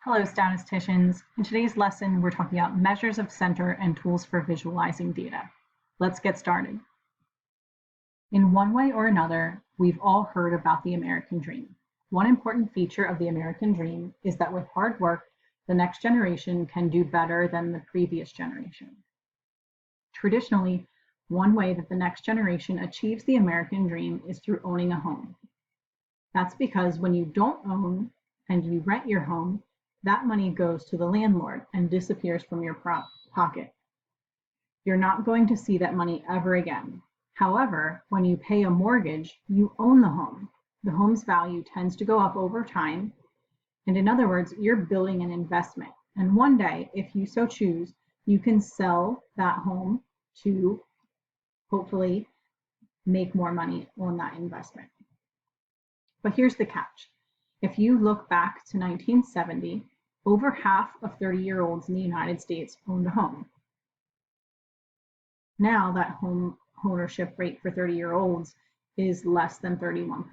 Hello, statisticians. In today's lesson, we're talking about measures of center and tools for visualizing data. Let's get started. In one way or another, we've all heard about the American dream. One important feature of the American dream is that with hard work, the next generation can do better than the previous generation. Traditionally, one way that the next generation achieves the American dream is through owning a home. That's because when you don't own and you rent your home, that money goes to the landlord and disappears from your pocket. You're not going to see that money ever again. However, when you pay a mortgage, you own the home. The home's value tends to go up over time. And in other words, you're building an investment. And one day, if you so choose, you can sell that home to hopefully make more money on that investment. But here's the catch. If you look back to 1970, over half of 30-year-olds in the United States owned a home. Now that home ownership rate for 30-year-olds is less than 31%.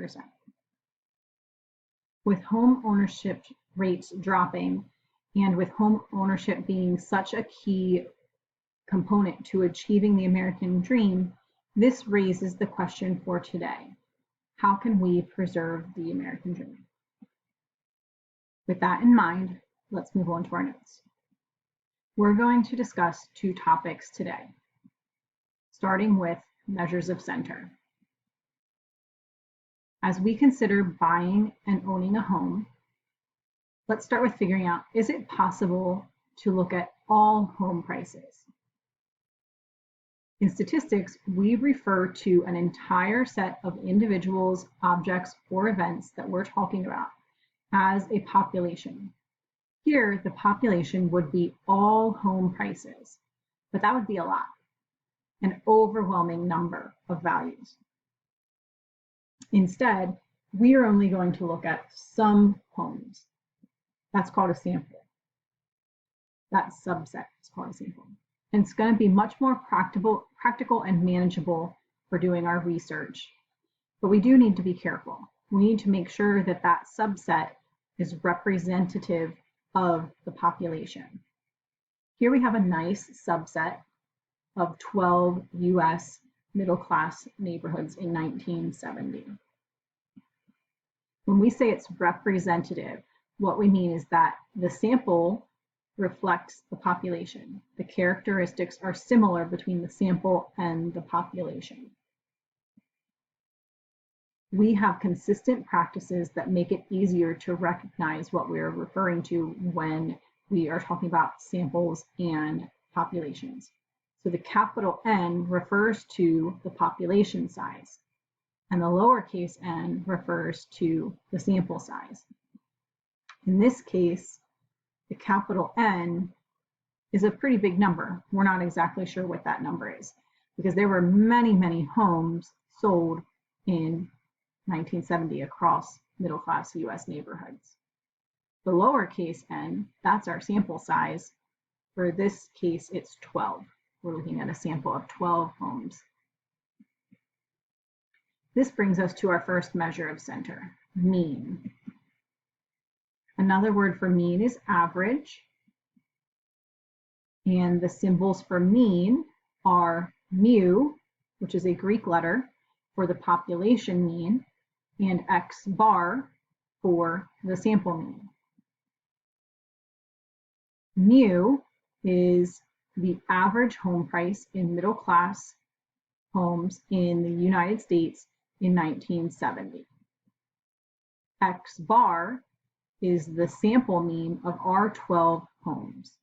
With home ownership rates dropping and with home ownership being such a key component to achieving the American dream, this raises the question for today. How can we preserve the American dream? With that in mind, let's move on to our notes. We're going to discuss two topics today, starting with measures of center. As we consider buying and owning a home, let's start with figuring out, is it possible to look at all home prices? In statistics, we refer to an entire set of individuals, objects, or events that we're talking about as a population. Here, the population would be all home prices, but that would be a lot, an overwhelming number of values. Instead, we are only going to look at some homes. That's called a sample. That subset is called a sample. And it's going to be much more practical and manageable for doing our research. But we do need to be careful. We need to make sure that that subset is representative of the population. Here we have a nice subset of 12 US middle-class neighborhoods in 1970. When we say it's representative, what we mean is that the sample reflects the population. The characteristics are similar between the sample and the population. We have consistent practices that make it easier to recognize what we're referring to when we are talking about samples and populations. So the capital N refers to the population size, and the lowercase n refers to the sample size. In this case, the capital N is a pretty big number. We're not exactly sure what that number is because there were many, many homes sold in 1970 across middle-class US neighborhoods. The lowercase n, that's our sample size. For this case, it's 12. We're looking at a sample of 12 homes. This brings us to our first measure of center, mean. Another word for mean is average. And the symbols for mean are mu, which is a Greek letter for the population mean, and X bar for the sample mean. Mu is the average home price in middle class homes in the United States in 1970. X bar is the sample mean of our 12 homes.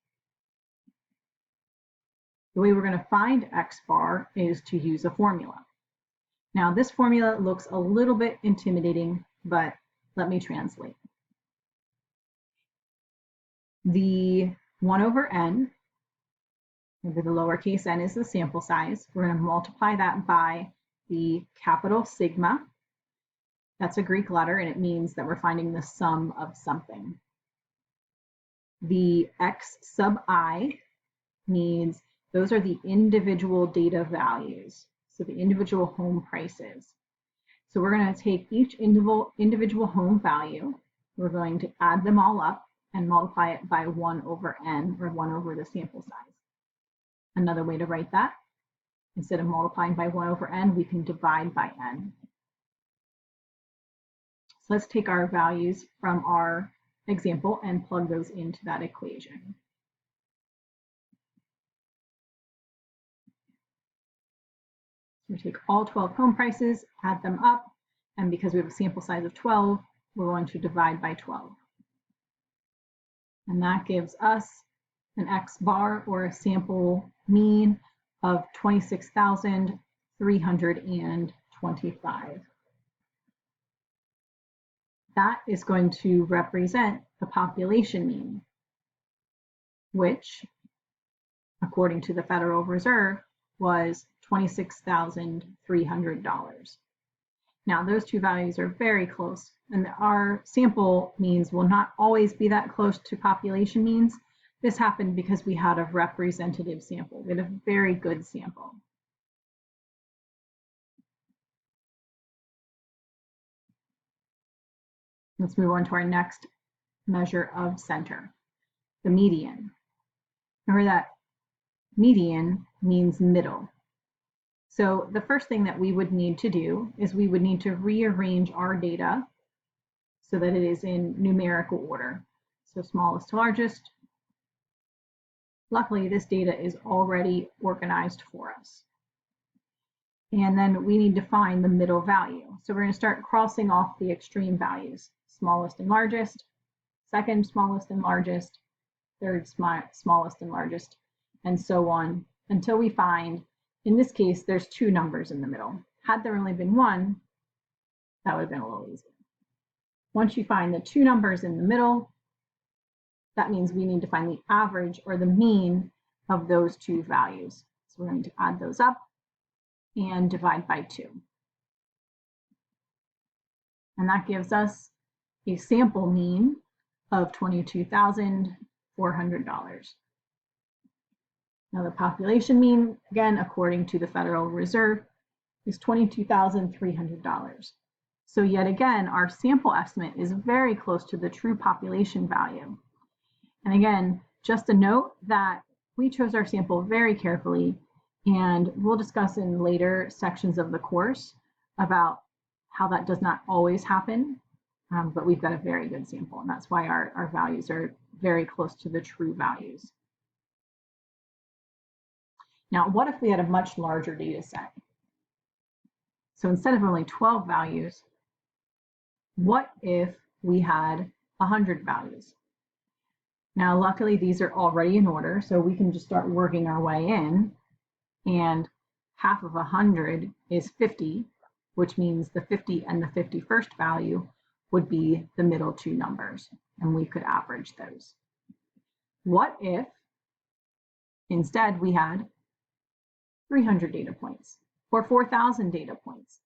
The way we're going to find X bar is to use a formula. Now, this formula looks a little bit intimidating, but let me translate. The 1 over n, the lowercase n is the sample size. We're going to multiply that by the capital sigma. That's a Greek letter, and it means that we're finding the sum of something. The X sub I means those are the individual data values, so the individual home prices. So we're going to take each individual home value, we're going to add them all up, and multiply it by 1 over n, or 1 over the sample size. Another way to write that, instead of multiplying by 1 over n, we can divide by n. So let's take our values from our example and plug those into that equation. So we take all 12 home prices, add them up, and because we have a sample size of 12, we're going to divide by 12. And that gives us an X bar, or a sample mean, of 26,325. That is going to represent the population mean, which, according to the Federal Reserve, was $26,300. Now, those two values are very close, and our sample means will not always be that close to population means. This happened because we had a representative sample. We had a very good sample. Let's move on to our next measure of center, the median. Remember that median means middle. So the first thing that we would need to do is we would need to rearrange our data so that it is in numerical order. So smallest to largest. Luckily, this data is already organized for us. And then we need to find the middle value. So we're going to start crossing off the extreme values. Smallest and largest, second smallest and largest, third smallest and largest, and so on, until we find, in this case, there's two numbers in the middle. Had there only been one, that would have been a little easier. Once you find the two numbers in the middle, that means we need to find the average, or the mean, of those two values. So we're going to add those up and divide by 2. And that gives us a sample mean of $22,400. Now the population mean, again, according to the Federal Reserve, is $22,300. So yet again, our sample estimate is very close to the true population value. And again, just a note that we chose our sample very carefully, and we'll discuss in later sections of the course about how that does not always happen. But we've got a very good sample, and that's why our values are very close to the true values. Now, what if we had a much larger data set? So instead of only 12 values, what if we had 100 values? Now, luckily, these are already in order, so we can just start working our way in, and half of 100 is 50, which means the 50 and the 51st value would be the middle two numbers, and we could average those. What if instead we had 300 data points or 4,000 data points?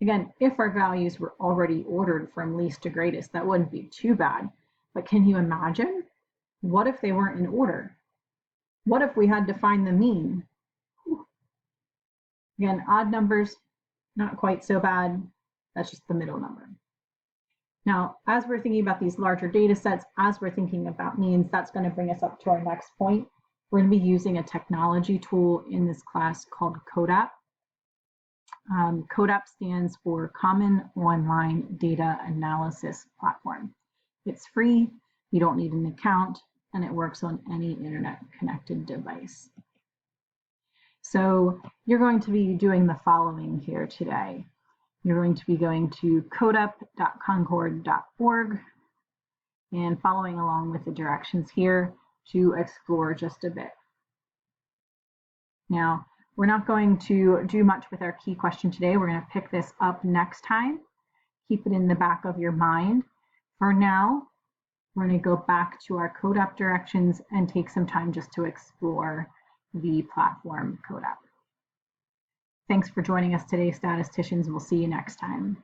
Again, if our values were already ordered from least to greatest, that wouldn't be too bad. But can you imagine? What if they weren't in order? What if we had to find the mean? Again, odd numbers, not quite so bad. That's just the middle number. Now, as we're thinking about these larger data sets, as we're thinking about means, that's going to bring us up to our next point. We're going to be using a technology tool in this class called CODAP. CODAP stands for Common Online Data Analysis Platform. It's free, you don't need an account, and it works on any internet connected device. So you're going to be doing the following here today. You're going to be going to codap.concord.org and following along with the directions here to explore just a bit. Now, we're not going to do much with our key question today. We're going to pick this up next time. Keep it in the back of your mind. For now, we're going to go back to our CODAP directions and take some time just to explore the platform CODAP. Thanks for joining us today, statisticians. We'll see you next time.